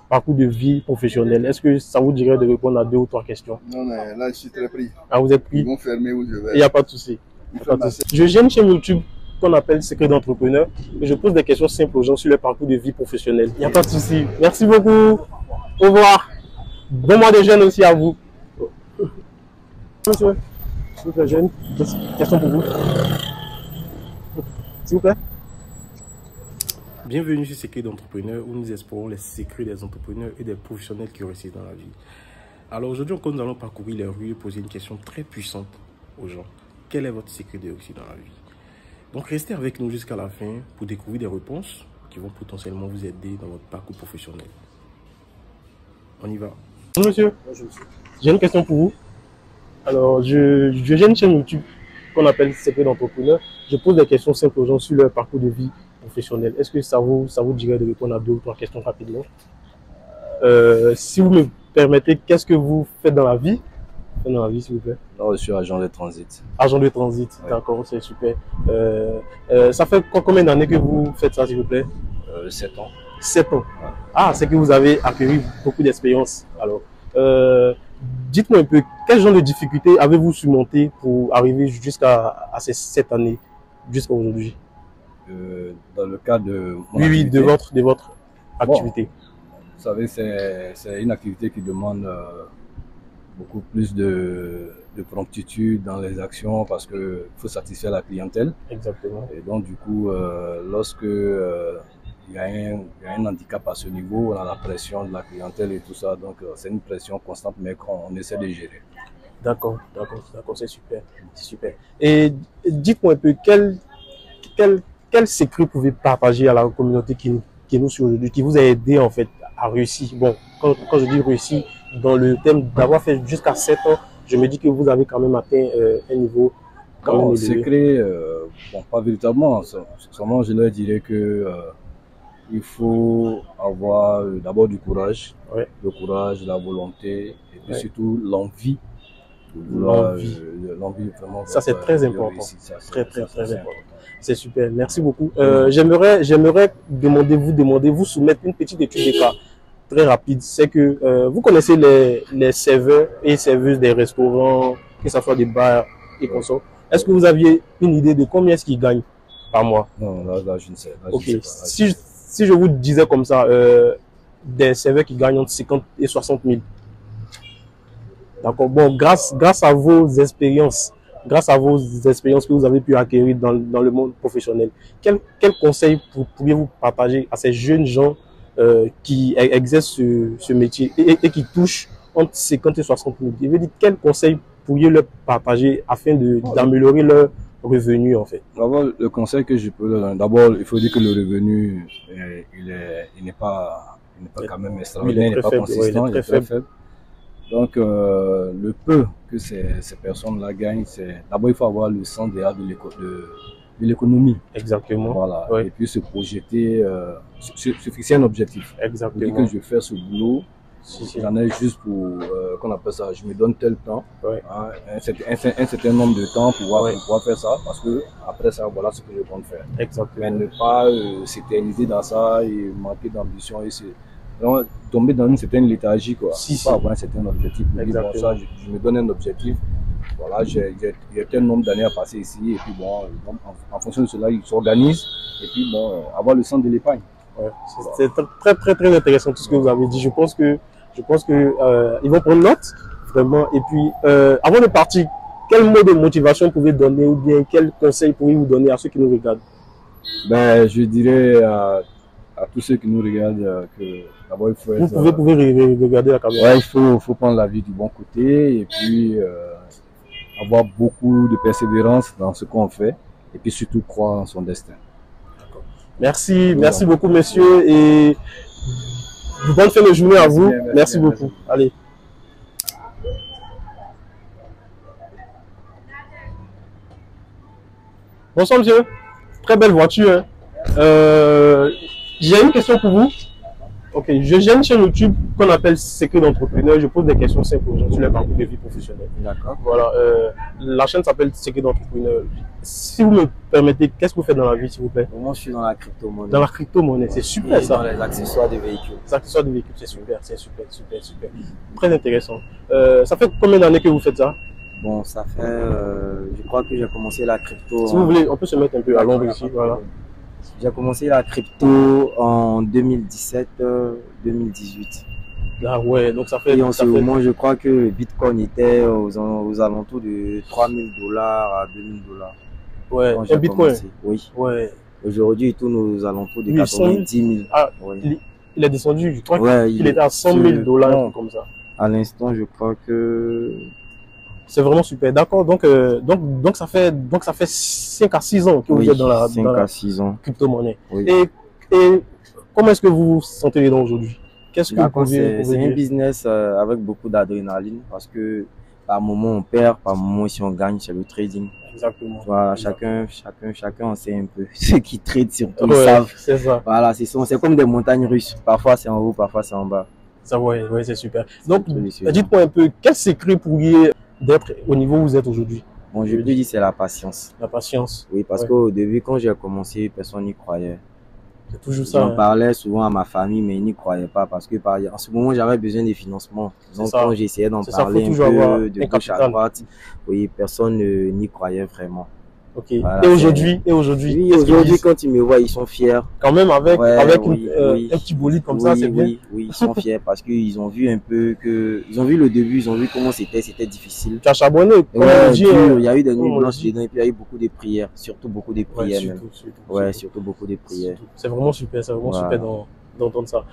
parcours de vie professionnelle. Est-ce que ça vous dirait de répondre à 2 ou 3 questions? Non, mais là, je suis très pris. Ah, vous êtes pris? Ils vont fermer où je vais. Il n'y a pas de souci. Je gère une chaîne YouTube qu'on appelle Secret d'entrepreneur et je pose des questions simples aux gens sur leur parcours de vie professionnelle. Il n'y a pas de souci. Merci beaucoup. Au revoir. Bon mois de jeûne aussi à vous. Monsieur, s'il vous plaît, j'ai une question pour vous. S'il vous plaît. Bienvenue sur Secret d'entrepreneur où nous explorons les secrets des entrepreneurs et des professionnels qui réussissent dans la vie. Alors aujourd'hui, nous allons parcourir les rues et poser une question très puissante aux gens. Quel est votre secret de réussite dans la vie? Donc restez avec nous jusqu'à la fin pour découvrir des réponses qui vont potentiellement vous aider dans votre parcours professionnel. On y va. Bonjour monsieur. Bonjour monsieur. J'ai une question pour vous. Alors, j'ai une chaîne YouTube qu'on appelle Secret d'entrepreneur. Je pose des questions simples aux gens sur leur parcours de vie professionnel. Est-ce que ça vous dirait de répondre à 2 ou 3 questions rapidement? Si vous me permettez, qu'est-ce que vous faites dans la vie? Dans la vie, s'il vous plaît. Non, je suis agent de transit. Agent de transit, ouais. D'accord, c'est super. Ça fait combien d'années que vous faites ça, s'il vous plaît? 7 ans. 7 ans. Ouais. Ah, c'est que vous avez acquis beaucoup d'expérience. Alors, dites-moi un peu, quel genre de difficultés avez-vous surmonté pour arriver jusqu'à cette année, jusqu'à aujourd'hui? Dans le cadre de mon activité. Oui, de votre activité. Bon, vous savez, c'est une activité qui demande beaucoup plus de promptitude dans les actions parce qu'il faut satisfaire la clientèle. Exactement. Et donc, du coup, lorsque il y a un handicap à ce niveau, on a la pression de la clientèle et tout ça. Donc, c'est une pression constante, mais qu'on essaie de gérer. D'accord, c'est super. Et dites-moi un peu, quel secret pouvez partager à la communauté qui nous suit aujourd'hui, qui vous a aidé en fait à réussir? Bon, quand je dis réussir, dans le thème d'avoir fait jusqu'à 7 ans, je me dis que vous avez quand même atteint un niveau quand même élevé. Secret, bon, pas véritablement. Seulement, je leur dirais que il faut avoir d'abord du courage, ouais. Le courage, la volonté, et puis ouais. Surtout l'envie. L'envie vraiment. Ça c'est très important. Très important. C'est super. Merci beaucoup. J'aimerais vous demander, vous soumettre une petite étude de cas très rapide. C'est que vous connaissez les serveurs et serveuses des restaurants, que ce soit des bars et consorts. Est-ce que vous aviez une idée de combien est-ce qu'ils gagnent par mois? Non, là je ne sais. Là, ok. Je sais pas. Si je vous disais comme ça, des serveurs qui gagnent entre 50 et 60 000. D'accord. Bon, grâce à vos expériences, que vous avez pu acquérir dans le monde professionnel, quel conseil pourriez-vous partager à ces jeunes gens qui exercent ce métier et qui touchent entre 50 et 60 000? Je veux dire, quel conseil pourriez leur partager afin d'améliorer leur revenu en fait? D'abord, le conseil que je peux leur donner, d'abord, il faut dire que le revenu, il n'est pas quand même extraordinaire, il n'est pas consistant, il est très faible. Donc, le peu que ces personnes-là gagnent, c'est d'abord il faut avoir le sens de l'économie. Exactement. Voilà. Ouais. Et puis se projeter, se fixer un objectif. Exactement. Dire que je fais ce boulot, j'en ai juste pour, qu'on appelle ça, je me donne tel temps, ouais. Hein, un certain nombre de temps pour pouvoir faire ça, parce que après ça, voilà ce que je compte faire. Exactement. Mais ne pas s'éterniser dans ça et manquer d'ambition et donc, tomber dans une certaine léthargie, quoi. Pas avoir un certain objectif. Bon, ça, je me donne un objectif. Voilà, j'ai tel nombre d'années à passer ici, et puis bon, en fonction de cela, ils s'organisent, et puis bon, avoir le sens de l'épargne. Ouais, c'est très intéressant tout ce que vous avez dit. Je pense que ils vont prendre note, vraiment. Et puis, avant de partir, quel mot de motivation pouvez vous donner, ou bien quel conseil pourriez-vous donner à ceux qui nous regardent? Ben, je dirais à tous ceux qui nous regardent que d'abord il faut être... Vous pouvez regarder la caméra. Ouais, il faut prendre la vie du bon côté et puis avoir beaucoup de persévérance dans ce qu'on fait et puis surtout croire en son destin. Merci beaucoup messieurs et bonne fin de journée à vous. Merci beaucoup. Allez. Bonsoir monsieur. Très belle voiture. Hein. J'ai une question pour vous. Ok, j'ai une chaîne YouTube qu'on appelle Secret d'entrepreneur. Je pose des questions simples aux gens sur leur parcours de vie professionnelle. D'accord. Voilà, la chaîne s'appelle Secret d'entrepreneur. Si vous me permettez, qu'est-ce que vous faites dans la vie, s'il vous plaît? Moi, je suis dans la crypto-monnaie. Dans la crypto-monnaie, c'est super ça. Dans les accessoires de véhicules. Les accessoires de véhicules, c'est super, c'est super, super, super. Très intéressant. Ça fait combien d'années que vous faites ça? Bon, ça fait, je crois que j'ai commencé la crypto. Si vous voulez, on peut se mettre un peu à l'ombre ici, voilà. J'ai commencé la crypto en 2017-2018. Ah ouais, donc ça fait... Et en ce moment, je crois que le Bitcoin était aux alentours de 3000 $ à 2000 $. Ouais, un Bitcoin. Oui. Ouais. Aujourd'hui, il tourne aux alentours de 90 000. Ah, oui. Il est descendu, je crois ouais, qu'il était à 100 000 $, comme ça. À l'instant, je crois que... C'est vraiment super. D'accord, donc ça fait 5 à 6 ans que vous êtes dans la crypto-monnaie. Oui. Et comment est-ce que vous vous sentez dedans aujourd'hui? Qu'est-ce que vous pouvez C'est un business avec beaucoup d'adrénaline parce que par moment on perd, par moment si on gagne, c'est le trading. Exactement. Voilà, chacun on sait un peu. Ceux qui tradent surtout, ouais, ils savent. C'est ça. Voilà, c'est comme des montagnes russes. Parfois c'est en haut, parfois c'est en bas. Ça, ouais, c'est super. Donc, dites-moi un peu, quel secret pourriez d'être au niveau où vous êtes aujourd'hui? Bon, je peux dire c'est la patience. La patience. Oui, parce qu'au début, quand j'ai commencé, personne n'y croyait. C'est toujours ça. J'en parlais souvent à ma famille, mais ils n'y croyaient pas parce que en ce moment, j'avais besoin de financement. Donc, quand j'essayais d'en parler un peu de gauche à droite, oui, personne n'y croyait vraiment. Ok. Voilà, et aujourd'hui, oui, aujourd'hui, quand ils me voient, ils sont fiers. Quand même, avec un petit bolide comme ça, c'est bien. Oui, ils sont fiers parce qu'ils ont vu un peu ils ont vu le début, ils ont vu comment c'était difficile. Tu as charbonné, il y a eu des nuits blanches dedans et puis il y a eu beaucoup de prières, surtout beaucoup de prières même. Surtout beaucoup de prières. C'est vraiment super, super d'entendre ça.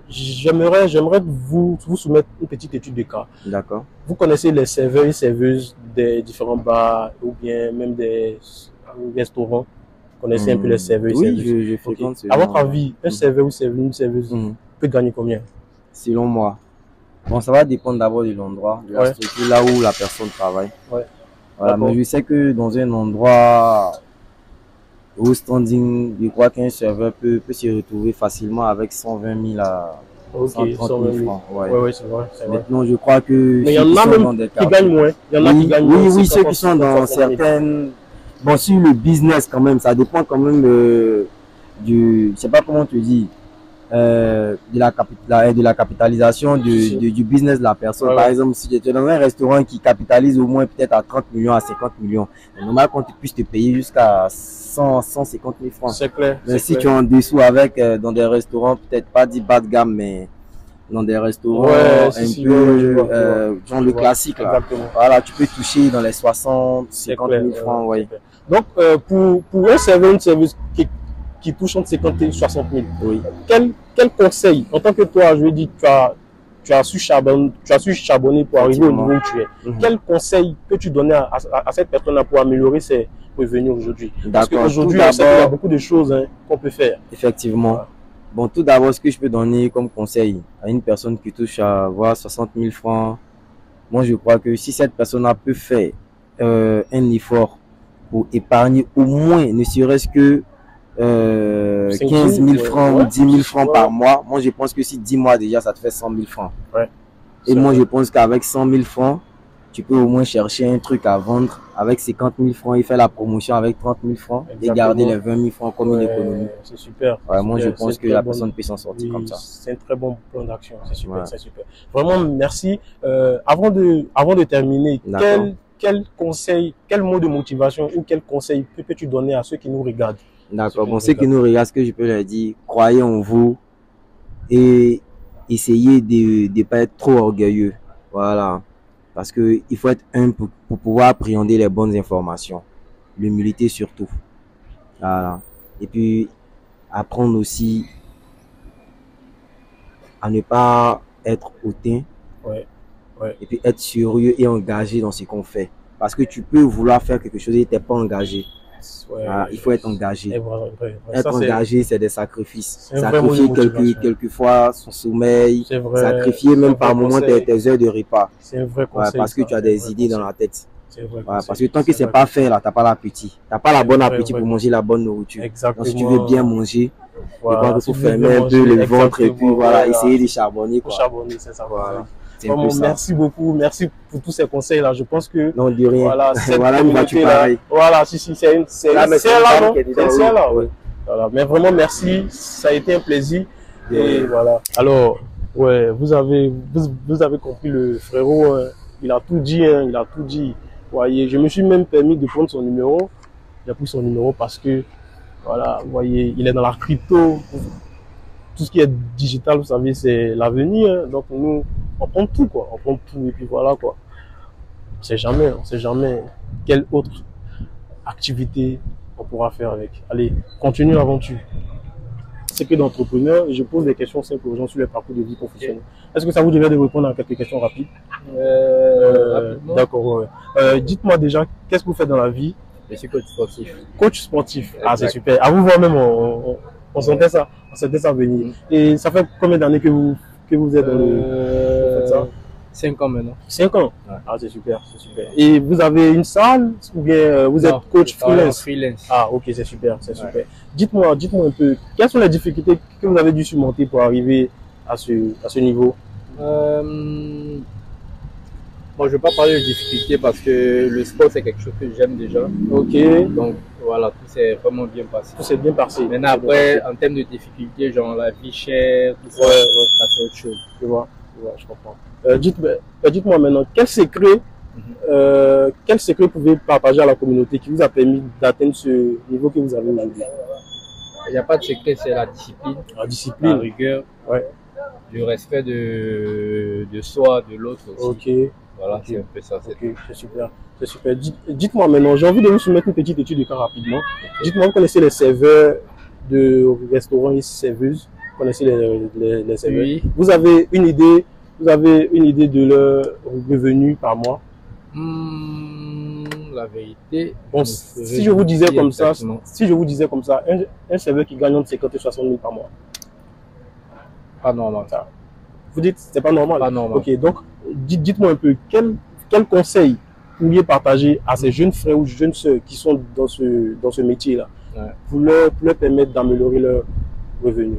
J'aimerais vous soumettre une petite étude de cas. D'accord. Vous connaissez les serveurs et serveuses des différents bars ou bien même des restaurants? Vous connaissez un peu les serveurs et serveuses? Oui, je fréquente. À votre avis, un serveur ou une serveuse peut gagner combien? Selon moi. Bon, ça va dépendre d'abord de l'endroit, de la structure là où la personne travaille. Voilà, mais je sais que dans un endroit au standing, je crois qu'un serveur peut se retrouver facilement avec 120 000 à 130 000 francs. Ouais, c'est vrai. Maintenant, je crois que... Mais il y en a même qui gagnent moins. Il y en a qui gagnent moins. Oui, ceux qui sont dans certaines... Bon, sur le business quand même, ça dépend quand même je sais pas comment te dire, de la capitalisation du business de la personne. Par exemple, si tu es dans un restaurant qui capitalise au moins peut-être à 30 millions, à 50 millions, c'est normal qu'on puisse te payer jusqu'à 150 000 francs. C'est clair. Mais si tu es en dessous avec, dans des restaurants, peut-être pas dit bas de gamme, mais dans des restaurants genre le classique, là. Voilà, tu peux toucher dans les 50 000 francs. Donc, pour un serveur, une serveuse qui touche entre 50 000 et 60 000, quel conseil, en tant que toi, je veux dire, tu as su charbonner pour arriver au niveau où tu es. Quel conseil peux-tu donner à cette personne-là pour améliorer ses revenus aujourd'hui? Parce qu'aujourd'hui, il y a beaucoup de choses qu'on peut faire. Effectivement. Voilà. Bon, tout d'abord, ce que je peux donner comme conseil à une personne qui touche à 60 000 francs, moi, je crois que si cette personne-là peut faire un effort pour épargner au moins, ne serait-ce que 15 000 francs ou 10 000 francs par mois. Moi, je pense que si 10 mois déjà, ça te fait 100 000 francs. Et moi, je pense qu'avec 100 000 francs, tu peux au moins chercher un truc à vendre avec 50 000 francs et faire la promotion avec 30 000 francs et garder les 20 000 francs comme une économie. C'est super. Moi, je pense que la personne peut s'en sortir comme ça. C'est un très bon plan d'action. C'est super, c'est super. Vraiment, merci. Avant de terminer, quel conseil, quel mot de motivation ou quel conseil peux-tu donner à ceux qui nous regardent? D'accord. Bon, ceux qui nous regardent, ce que je peux leur dire, croyez en vous et essayez de ne pas être trop orgueilleux. Voilà. Parce que il faut être humble pour pouvoir appréhender les bonnes informations. L'humilité surtout. Voilà. Et puis, apprendre aussi à ne pas être hautain. Et puis, être sérieux et engagé dans ce qu'on fait. Parce que tu peux vouloir faire quelque chose et tu n'es pas engagé. Il faut être engagé. Être engagé, c'est des sacrifices. Sacrifier quelquefois son sommeil, sacrifier même par moment tes heures de repas. C'est un vrai conseil. Parce que tu as des idées dans la tête. Vrai, voilà, parce que tant que c'est pas fait, là, t'as pas l'appétit. T'as pas la bonne appétit pour manger la bonne nourriture. Exactement. Donc, si tu veux bien manger, voilà, il faut fermer un peu le ventre et puis voilà, essayer de charbonner. Quoi. Charbonner, c'est ça. Voilà. Vraiment, merci beaucoup, merci pour tous ces conseils là. Je pense que non, de rien. Voilà, voilà une voiture pareille. Voilà, si c'est une là, non, c'est là, oui. Voilà, mais vraiment merci, ça a été un plaisir. Et voilà. Alors, ouais, vous avez compris le frérot, il a tout dit, hein, il a tout dit. Voyez, je me suis même permis de prendre son numéro. J'ai pris son numéro parce que voilà, vous voyez, il est dans la crypto. Tout ce qui est digital, vous savez, c'est l'avenir. Hein. Donc nous, on prend tout, quoi. On prend tout et puis voilà, quoi. On sait jamais quelle autre activité on pourra faire avec. Allez, continue l'aventure. C'est que d'entrepreneur, je pose des questions simples aux gens sur le parcours de vie professionnelle. Est-ce que ça vous dirait de répondre à quelques questions rapides? D'accord, ouais. Dites-moi déjà, qu'est-ce que vous faites dans la vie? Je suis coach sportif. Coach sportif. Exact. Ah, c'est super. À vous voir même, on sentait ça. On sentait ça venir. Et ça fait combien d'années que vous êtes dans vous faites ça? 5 ans maintenant. 5 ans? Ouais. Ah, c'est super, c'est super. Et vous avez une salle ou bien vous êtes coach freelance? Freelance. Ah, ok, c'est super, c'est super. Dites-moi un peu, quelles sont les difficultés que vous avez dû surmonter pour arriver à ce niveau? Moi, je ne vais pas parler de difficultés parce que le sport, c'est quelque chose que j'aime déjà. Ok. Donc, voilà, tout s'est vraiment bien passé. Tout s'est bien passé. Maintenant, après, en termes de difficultés, genre la vie chère, tout ça, ça c'est autre chose. Tu vois, je comprends. Dites-moi maintenant, quel secret pouvez-vous partager à la communauté qui vous a permis d'atteindre ce niveau que vous avez aujourd'hui? Il n'y a pas de secret, c'est la discipline. La discipline. La rigueur. Ouais. Le respect de soi, de l'autre aussi. Ok. Voilà, c'est un peu ça. Ok, c'est super. C'est super. Dites-moi maintenant, j'ai envie de vous soumettre une petite étude de cas rapidement. Dites-moi, vous connaissez les serveurs de restaurants et serveuses? Vous connaissez les serveurs? Oui. Vous avez une idée de leur revenu par mois? La vérité. Bon, si je vous disais comme ça, un serveur qui gagne entre 50 et 60 000 par mois. Pas normal. Ça. Vous dites c'est pas normal? Pas normal. Ok, donc dites-moi un peu, quel conseil pourriez partager à ces jeunes frères ou jeunes sœurs qui sont dans ce métier-là, pour leur permettre d'améliorer leur revenu?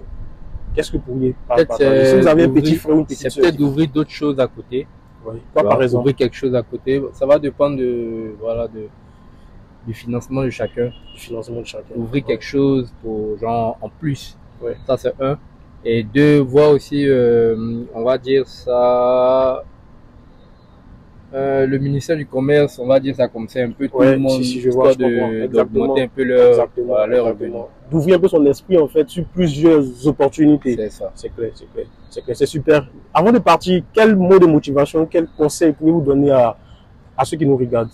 Qu'est-ce que vous pourriez partager? Si vous avez un petit frère ou une petite sœur. C'est peut-être d'ouvrir d'autres choses à côté. Oui. Quoi, par exemple? Ouvrir quelque chose à côté. Ça va dépendre du financement de chacun. Du financement de chacun. Ouvrir quelque chose pour genre en plus. Ouais. Ça c'est un. Et deux, voir aussi, on va dire ça, le ministère du Commerce, on va dire ça comme ça, un peu tout le monde, histoire d'augmenter un peu leur revenu. D'ouvrir un peu son esprit en fait sur plusieurs opportunités. C'est ça. C'est clair, c'est super. Avant de partir, quel mot de motivation, quel conseil pouvez-vous donner à ceux qui nous regardent?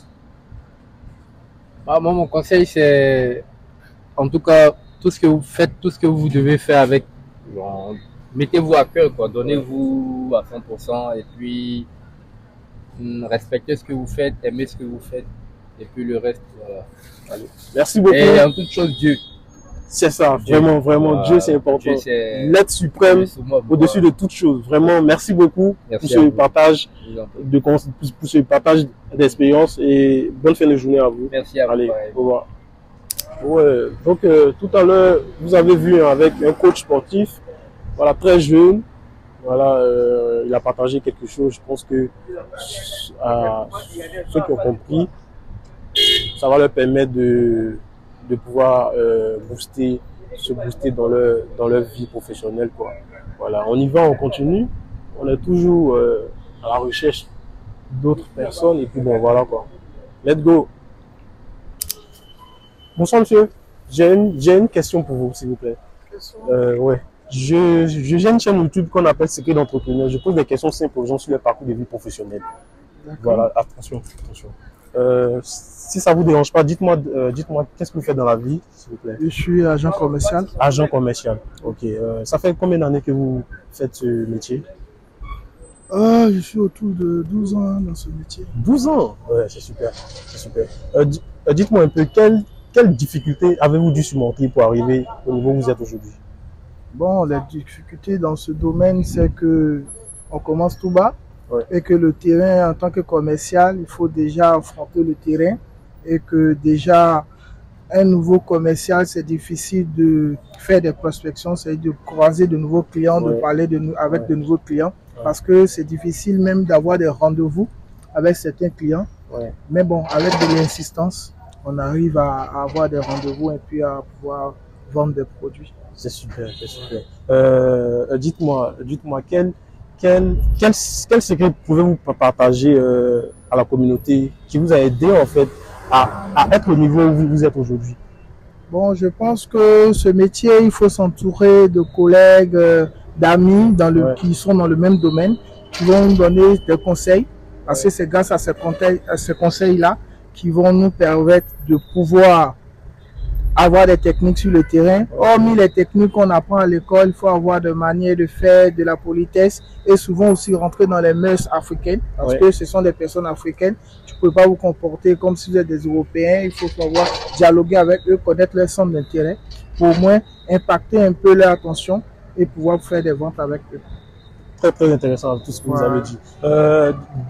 Moi, mon conseil, c'est, en tout cas, tout ce que vous faites, tout ce que vous devez faire avec, mettez-vous à cœur, quoi. Donnez-vous à 100% et puis respectez ce que vous faites, aimez ce que vous faites et puis le reste, voilà. Allez. Merci beaucoup. Et en toute chose, Dieu. C'est ça, Dieu. Vraiment, voilà. Dieu c'est important. L'être suprême au-dessus de toute chose. Vraiment, merci beaucoup pour ce partage d'expérience et bonne fin de journée à vous. Merci à vous. Allez, au revoir. Ouais, donc tout à l'heure, vous avez vu avec un coach sportif, voilà, très jeune, voilà, il a partagé quelque chose. Je pense que ceux qui ont compris, ça va leur permettre de pouvoir se booster dans leur vie professionnelle, quoi. Voilà, on y va, on continue, on est toujours à la recherche d'autres personnes et puis bon, voilà, quoi. Let's go. Bonsoir monsieur, j'ai une question pour vous s'il vous plaît. Ouais. J'ai une chaîne YouTube qu'on appelle Secret d'entrepreneur. Je pose des questions simples aux gens sur leur parcours de vie professionnelle. Voilà, attention. Si ça vous dérange pas, dites-moi qu'est-ce que vous faites dans la vie s'il vous plaît. Je suis agent commercial. Agent commercial, ok. Ça fait combien d'années que vous faites ce métier? Je suis autour de 12 ans dans ce métier. 12 ans? Ouais, c'est super. Dites-moi un peu, quelles difficultés avez-vous dû surmonter pour arriver au niveau où vous êtes aujourd'hui? Bon, les difficultés dans ce domaine, c'est que on commence tout bas. et que le terrain, en tant que commercial, il faut déjà affronter le terrain et que déjà un nouveau commercial, c'est difficile de faire des prospections, c'est de croiser de nouveaux clients, de parler avec de nouveaux clients, parce que c'est difficile même d'avoir des rendez-vous avec certains clients. Mais bon, avec de l'insistance, on arrive à avoir des rendez-vous et puis à pouvoir vendre des produits. C'est super, c'est super. Dites-moi, quel secret pouvez-vous partager à la communauté qui vous a aidé en fait à être au niveau où vous êtes aujourd'hui? Bon, je pense que ce métier, il faut s'entourer de collègues, d'amis qui sont dans le même domaine, qui vont nous donner des conseils. Parce que c'est grâce à ces conseils-là qui vont nous permettre de pouvoir avoir des techniques sur le terrain. Hormis les techniques qu'on apprend à l'école, il faut avoir de manières de faire, de la politesse et souvent aussi rentrer dans les mœurs africaines parce que ce sont des personnes africaines. Tu ne peux pas vous comporter comme si vous êtes des Européens. Il faut pouvoir dialoguer avec eux, connaître leur centre d'intérêt pour au moins impacter un peu leur attention et pouvoir faire des ventes avec eux. Très, très intéressant tout ce que vous avez dit.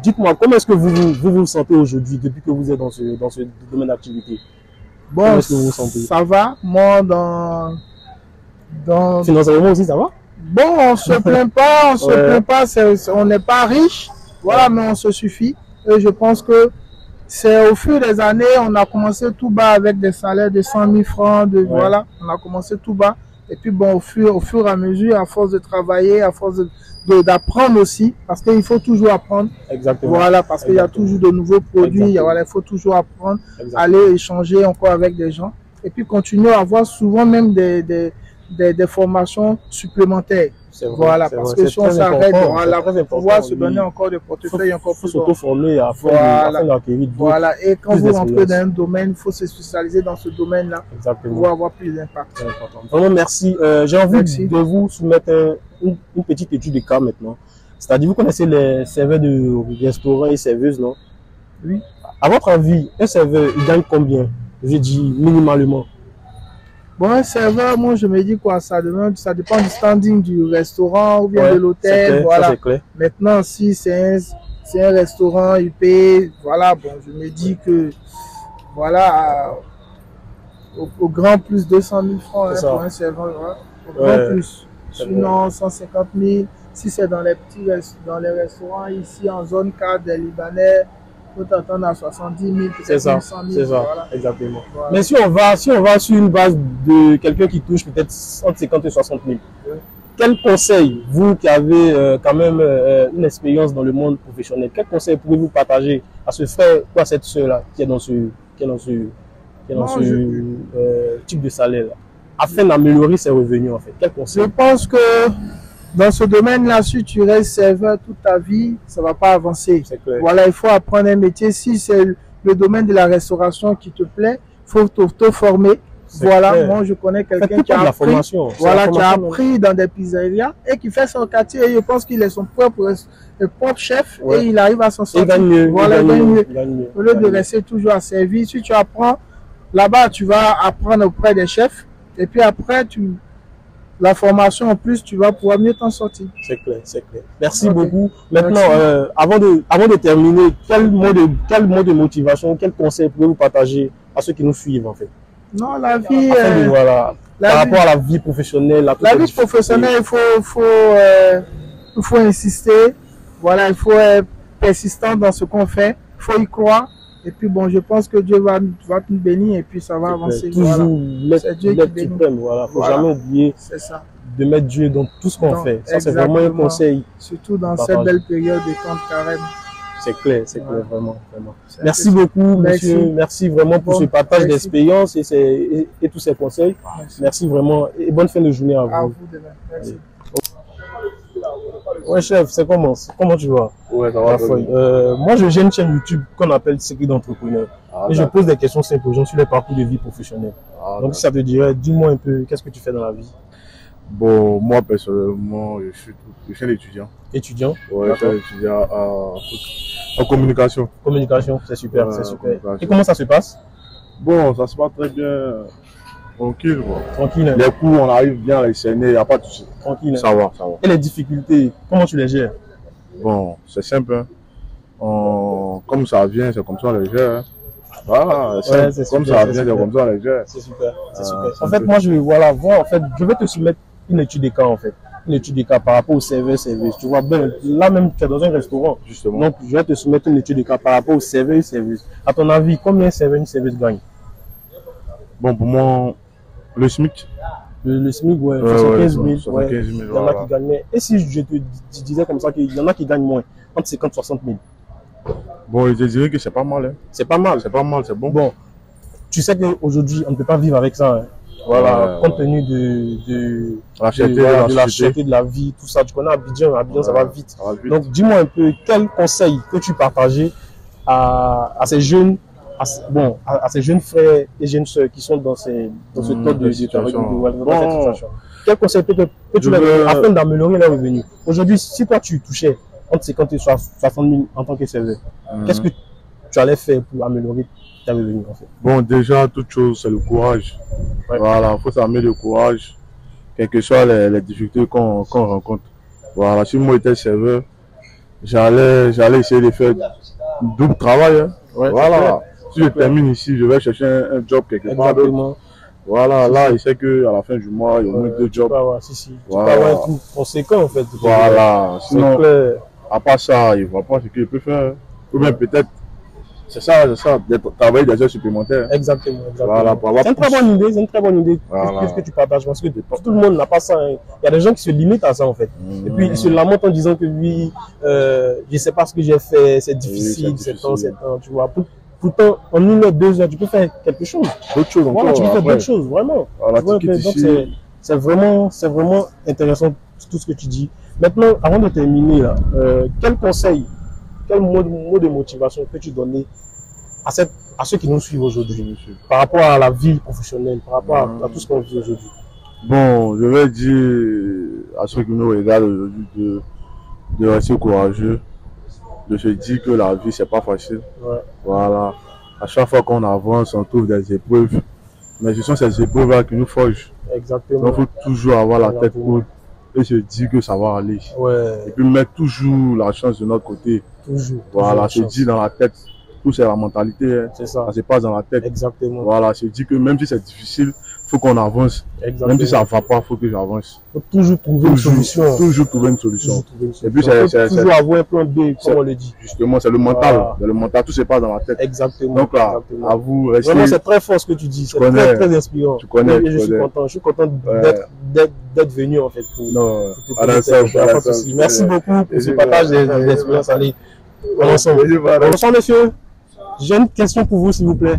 Dites-moi, comment est-ce que vous sentez aujourd'hui depuis que vous êtes dans ce domaine d'activité? Bon, ça va. Moi, financièrement aussi, ça va? Bon, on se plaint pas, on n'est pas riche, voilà, mais on se suffit. Et je pense que c'est au fur des années, on a commencé tout bas avec des salaires de 100 000 francs, voilà, on a commencé tout bas. Et puis bon, au fur et à mesure, à force de travailler, à force d'apprendre aussi, parce qu'il faut toujours apprendre. Exactement. Voilà, parce qu'il y a toujours de nouveaux produits, voilà, il faut toujours apprendre, aller échanger encore avec des gens. Et puis continuer à avoir souvent même des formations supplémentaires. Voilà, parce que si on s'arrête, voilà, pour pouvoir se donner encore des portefeuilles encore plus. Il faut s'auto-former afin d'acquérir. Voilà, et quand vous rentrez dans un domaine, il faut se spécialiser dans ce domaine-là pour pouvoir avoir plus d'impact. Vraiment, merci. J'ai envie de vous soumettre une petite étude de cas maintenant. C'est-à-dire, vous connaissez les serveurs de restaurants et serveuses, non? Oui. À votre avis, un serveur, il gagne combien? Je dis minimalement. Bon, un serveur, moi je me dis quoi, ça dépend du standing du restaurant ou bien de l'hôtel, voilà. Maintenant, si c'est un restaurant, il paye, voilà, bon, je me dis que, voilà, au grand plus 200 000 francs hein, pour un serveur, voilà, au grand plus. Sinon, 150 000, si c'est dans les restaurants ici en zone 4 des Libanais, il faut t'attendre à 70 000, peut-être 100 000. C'est ça, voilà. Exactement. Voilà. Mais si on va sur une base de quelqu'un qui touche peut-être entre 50 et 60 000, quel conseil, vous qui avez quand même une expérience dans le monde professionnel, quel conseil pouvez-vous partager à ce frère ou à cette soeur-là qui est dans ce type de salaire-là, afin d'améliorer ses revenus en fait? Quel conseil? Je pense que dans ce domaine-là, si tu restes serveur toute ta vie, ça ne va pas avancer. Voilà, il faut apprendre un métier. Si c'est le domaine de la restauration qui te plaît, il faut te former. Voilà, moi je connais quelqu'un qui a appris dans des pizzerias et qui fait son quartier et je pense qu'il est son propre chef et il arrive à s'en sortir. Voilà, il gagne mieux. Au lieu de rester toujours à servir, si tu apprends, là-bas tu vas apprendre auprès des chefs et puis après la formation en plus, tu vas pouvoir mieux t'en sortir. C'est clair, c'est clair. Merci beaucoup. Maintenant, avant de terminer, quel mot de motivation, quel conseil pouvez-vous partager à ceux qui nous suivent en fait? Non, la vie... par rapport à la vie professionnelle... La vie professionnelle, il faut insister. Voilà, il faut être persistant dans ce qu'on fait. Il faut y croire. Et puis bon, je pense que Dieu va nous bénir et puis ça va avancer. Toujours mettre Dieu qui bénit. Voilà, faut jamais oublier de mettre Dieu dans tout ce qu'on fait. Ça, c'est vraiment un conseil. Surtout dans cette belle période de temps de carême. C'est clair, vraiment. Merci beaucoup, monsieur. Merci vraiment pour ce partage d'expérience et tous ces conseils. Merci vraiment et bonne fin de journée à vous. À vous demain. Merci. Ouais, chef, c'est comment tu vas? Ouais, ça va. Moi, j'ai une chaîne YouTube qu'on appelle Secret d'entrepreneur. Et je pose des questions simples aux gens sur les parcours de vie professionnelle. Donc, si ça te dirait, dis-moi un peu, qu'est-ce que tu fais dans la vie? Bon, moi, personnellement, je suis un étudiant. Étudiant? Ouais, je suis un étudiant en communication. Communication, c'est super, c'est super. Et comment ça se passe? Bon, ça se passe très bien. Tranquille, quoi. Tranquille. Les cours, on arrive bien à les cerner, il n'y a pas de souci. Tranquille. Ça va. Et les difficultés, comment tu les gères? Bon, c'est simple. Hein. Comme ça vient, c'est comme ça les gère. Hein. Voilà, c'est comme ça vient, c'est comme ça les gère. C'est super. C'est super. En fait, moi, je vais voir. En fait, je vais te soumettre une étude des cas, en fait. Une étude des cas par rapport au service. Tu vois, ben, là même, tu es dans un restaurant. Justement. Donc, je vais te soumettre une étude des cas par rapport au service. À ton avis, combien un service gagne? Bon, pour moi, le SMIC. Le SMIC, ouais, 75 000. 75 000, il y en a qui gagnent moins. Et si je te disais comme ça qu'il y en a qui gagnent moins, entre 50 et 60 000? Bon, je dirais que c'est pas mal. Hein. C'est pas mal. C'est pas mal, c'est bon. Bon, tu sais qu'aujourd'hui, on ne peut pas vivre avec ça. Hein. Voilà, compte tenu de la cherté de la vie, tout ça. Tu connais Abidjan, ça va vite. Donc, dis-moi un peu, quel conseil peux-tu partager à ces jeunes, à ces jeunes frères et jeunes sœurs qui sont dans ce taux de situation. Quel conseil peux-tu leur donner afin d'améliorer leurs revenus? Aujourd'hui, si toi tu touchais entre 50 et 60 000 en tant que serveur, qu'est-ce que tu allais faire pour améliorer tes revenus en fait? Bon, déjà, toute chose, c'est le courage. Ouais. Voilà, il faut s'armer de courage, quelles que soient les difficultés qu'on rencontre. Voilà, si moi j'étais serveur, j'allais essayer de faire double travail. Hein. Ouais, voilà. Si je termine ici, je vais chercher un job quelque part d'autre. Voilà, là, il sait qu'à la fin du mois, il y a au moins 2 jobs. Voilà. Tu peux avoir un truc conséquent en fait. Voilà, sinon, à part ça, il ne voit pas ce qu'il peut faire. Ou bien peut-être, c'est ça, travailler des heures supplémentaires. Exactement. Voilà, c'est une très bonne idée, Voilà. Qu'est-ce que tu partages? Parce que tout le monde n'a pas ça. Hein. Il y a des gens qui se limitent à ça en fait. Et puis ils se lamentent en disant que oui, je ne sais pas ce que j'ai fait, c'est difficile, c'est temps, tu vois. Pourtant, en 1 heure, 2 heures, tu peux faire quelque chose. D'autres choses encore. Voilà, tu peux faire d'autres choses, vraiment. Voilà, donc c'est vraiment intéressant tout ce que tu dis. Maintenant, avant de terminer, là, quel conseil, quel mot de motivation peux-tu donner à ceux qui nous suivent aujourd'hui par rapport à la vie professionnelle, par rapport à tout ce qu'on vit aujourd'hui? Bon, je vais dire à ceux qui nous regardent aujourd'hui de rester courageux, de se dire que la vie c'est pas facile. Ouais. Voilà. À chaque fois qu'on avance, on trouve des épreuves. Mais ce sont ces épreuves-là qui nous forgent. Exactement. Donc il faut toujours avoir la tête haute et se dire que ça va aller. Ouais. Et puis mettre toujours la chance de notre côté. Toujours. Voilà, se dire dans la tête. Tout c'est la mentalité. Hein. C'est ça. Ça se passe dans la tête. Exactement. Voilà, se dire que même si c'est difficile, faut qu'on avance. Exactement. Même si ça ne va pas, faut que j'avance. Faut toujours trouver une solution. Toujours trouver une solution. Et puis c'est toujours avoir un plan B, comme on le dit. Justement, c'est le mental. Voilà. Le mental, tout se passe dans la tête. Exactement. Donc là, à vous, restez. Vraiment, c'est très fort ce que tu dis. C'est très inspirant. Tu connais. Je suis content d'être venu en fait pour te Merci beaucoup pour ce partage d'expérience. Allez, on ensemble, messieurs. J'ai une question pour vous, s'il vous plaît.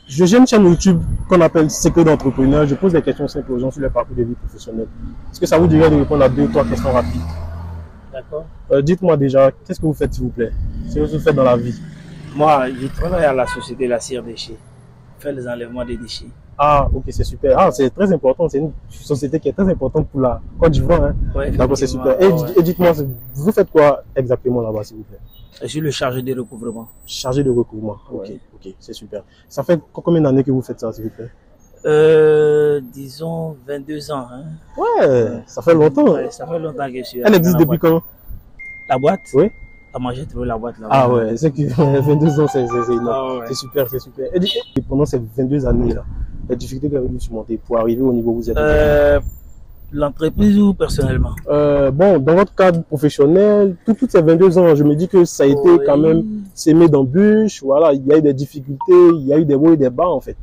J'ai une chaîne YouTube qu'on appelle Secret d'entrepreneur. Je pose des questions simples aux gens sur le parcours de vie professionnelle. Est-ce que ça vous dirait de répondre à 2 ou 3 questions rapides? D'accord. Dites-moi déjà, qu'est-ce que vous faites, s'il vous plaît? Qu'est-ce que vous faites dans la vie? Moi, je travaille à la société La Cire Déchets. Je fais les enlèvements des déchets. Ah, ok, c'est super. Ah, c'est très important. C'est une société qui est très importante pour la Côte d'Ivoire. Hein. Ouais, d'accord, c'est super. Et dites-moi, vous faites quoi exactement là-bas, s'il vous plaît? Je suis le chargé de recouvrement. Chargé de recouvrement. Ok, ok, c'est super. Ça fait combien d'années que vous faites ça, s'il vous plaît? Disons 22 ans. Hein. Ouais, ça fait longtemps. Ouais, ça fait longtemps que je suis. Elle existe depuis quand? La boîte? Oui. Ah, moi, j'ai trouvé la boîte là. Ah ouais, c'est que 22 ans, c'est énorme. Ah, ouais. C'est super, c'est super. Et pendant ces 22 années-là, la difficulté que vous avez dû surmonter pour arriver au niveau où vous êtes? L'entreprise ou personnellement? Bon, dans votre cadre professionnel, toutes ces 22 ans, je me dis que ça a été quand même semé d'embûches. Voilà, il y a eu des difficultés, il y a eu des hauts et des bas en fait.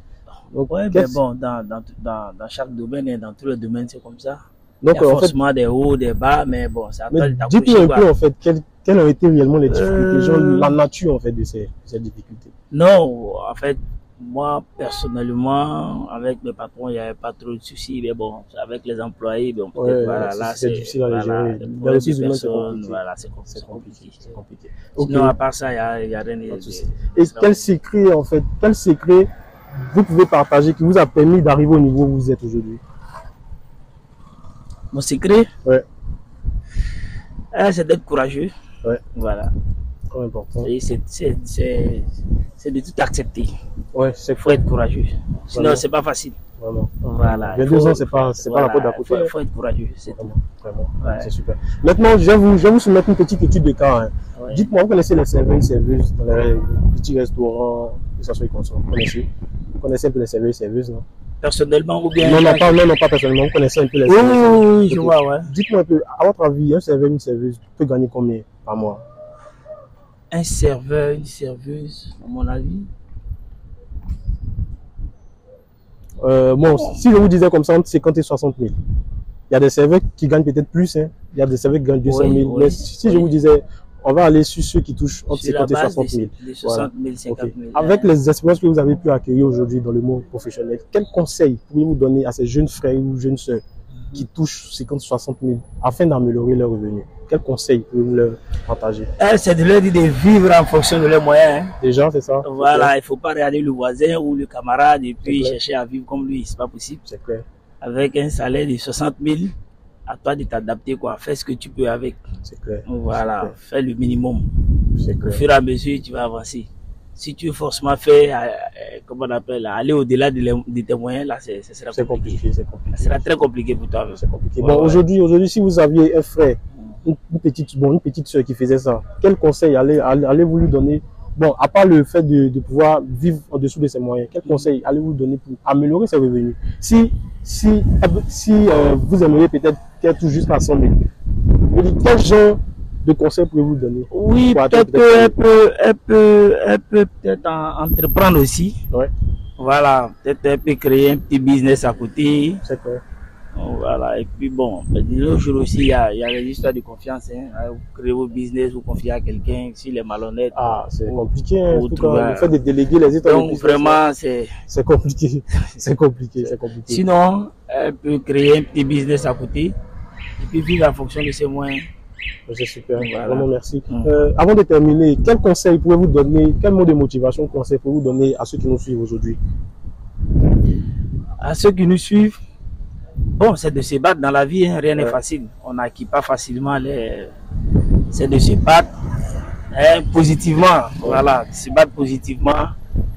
Donc, ouais, mais bon, dans chaque domaine et dans tous les domaines, c'est comme ça. Donc, il y a forcément des hauts, des bas, mais bon, c'est à toi de t'accrocher. Dites-nous un peu en fait, quelles ont été réellement les difficultés, genre la nature en fait de ces difficultés? Non, en fait, moi, personnellement, avec mes patrons, il n'y avait pas trop de soucis, mais bon, avec les employés, bon, peut-être, voilà, là, c'est difficile à gérer. Voilà, c'est compliqué. Okay. Sinon, à part ça, il n'y a rien de souci. Et quel secret, en fait, vous pouvez partager qui vous a permis d'arriver au niveau où vous êtes aujourd'hui? Mon secret? Ouais. C'est d'être courageux. Ouais. Voilà. très important. C'est de tout accepter. Ouais, il faut être courageux. Sinon, c'est pas facile. Vraiment. Voilà. 22 ans, c'est pas la porte d'à côté. Il faut être courageux, c'est tout. Vraiment. Ouais. C'est super. Maintenant, je vais vous soumettre une petite étude de cas. Hein. Ouais. Dites-moi, vous connaissez les serveurs et serveuses dans les petits restaurants, que ce soit comme ça. Vous connaissez un peu les serveurs et serveuses, non? Personnellement ou bien? Non, pas personnellement. Vous connaissez un peu les serveurs. Oui, je vois, ouais. Dites-moi un peu, à votre avis, un serveur et une serveuse peut gagner combien par mois? Un serveur, une serveuse, à mon avis. Bon, si je vous disais comme ça, entre 50 et 60 000. Il y a des serveurs qui gagnent peut-être plus, hein. Il y a des serveurs qui gagnent 200 000. Oui, mais si je vous disais, on va aller sur ceux qui touchent entre 50 et 60 000. Les 60 000, 50 000. Avec les expériences que vous avez pu acquérir aujourd'hui dans le monde professionnel, quel conseil pourriez-vous donner à ces jeunes frères ou jeunes sœurs qui touchent 50 60 000 afin d'améliorer leurs revenus? Quel conseil pouvez-vous leur partager? C'est de leur dire de vivre en fonction de leurs moyens. Hein. Déjà, c'est ça. Voilà, il ne faut pas regarder le voisin ou le camarade et puis chercher à vivre comme lui. C'est pas possible. C'est clair. Avec un salaire de 60 000, à toi de t'adapter, quoi. Fais ce que tu peux avec. C'est clair. Voilà, fais le minimum. C'est clair. Au fur et à mesure, tu vas avancer. Si tu veux forcément faire, comment on appelle, aller au-delà de tes moyens, là, ce sera compliqué. C'est compliqué. Ça sera très compliqué pour toi. C'est compliqué. Bon, aujourd'hui, si vous aviez un frère, une petite soeur qui faisait ça, quel conseil allez-vous lui donner? Bon, à part le fait de pouvoir vivre en dessous de ses moyens, quel conseil allez-vous donner pour améliorer ses revenus? Si vous aimeriez peut-être qu'elle touche jusqu'à 100 000, quel genre de conseils pouvez-vous donner? Oui, peut-être qu'elle peut peut-être entreprendre aussi. Ouais. Voilà, peut-être elle peut créer un petit business à côté. C'est clair. Voilà, et puis bon, de nos jours aussi, il y a les histoires de confiance. Hein. Vous créez vos business, vous confiez à quelqu'un, s'il est malhonnête. Ah, c'est compliqué. Hein, le fait de déléguer les états. Donc vraiment, c'est compliqué. C'est compliqué. Sinon, elle peut créer un petit business à côté et puis vivre en fonction de ses moyens. C'est super, voilà. Vraiment merci. Avant de terminer, quel conseil pouvez-vous donner, quel mot de motivation, conseil pouvez-vous donner à ceux qui nous suivent aujourd'hui? À ceux qui nous suivent, bon, c'est de se battre dans la vie, hein. Rien n'est facile. On n'acquiert pas facilement c'est de se battre positivement, voilà, se battre positivement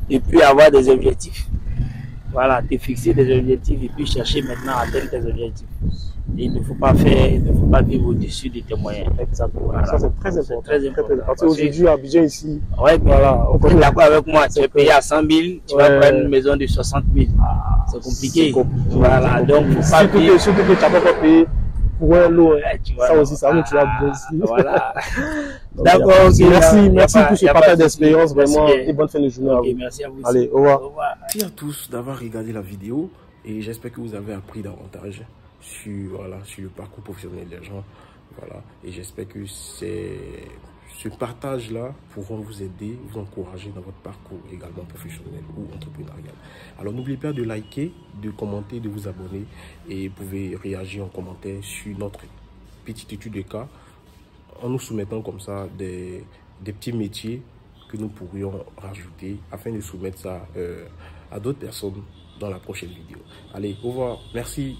et puis avoir des objectifs. Voilà, te fixer des objectifs et puis chercher maintenant à atteindre tes objectifs. Et il ne faut pas vivre au-dessus de tes moyens. Exactement. Voilà. Ça, c'est très important. Très important. Parce qu'aujourd'hui, à Abidjan, ici. Ouais, voilà. On est d'accord avec moi. Tu es payé à 100 000, tu vas prendre une maison de 60 000. C'est compliqué. Voilà. Donc, faut pas vivre. Surtout que tu n'as pas payé pour un lot. Ça aussi, ça nous tu as bien aussi. Voilà. D'accord. Merci pour ce partage d'expérience. Vraiment. Et bonne fin de journée à vous. Merci à vous. Allez, au revoir. Merci à tous d'avoir regardé la vidéo et j'espère que vous avez appris davantage sur le parcours professionnel des gens. Voilà. Et j'espère que ce partage-là pourront vous aider, vous encourager dans votre parcours également professionnel ou entrepreneurial. Alors n'oubliez pas de liker, de commenter, de vous abonner et vous pouvez réagir en commentaire sur notre petite étude de cas en nous soumettant comme ça des petits métiers que nous pourrions rajouter afin de soumettre ça à d'autres personnes dans la prochaine vidéo. Allez, au revoir. Merci.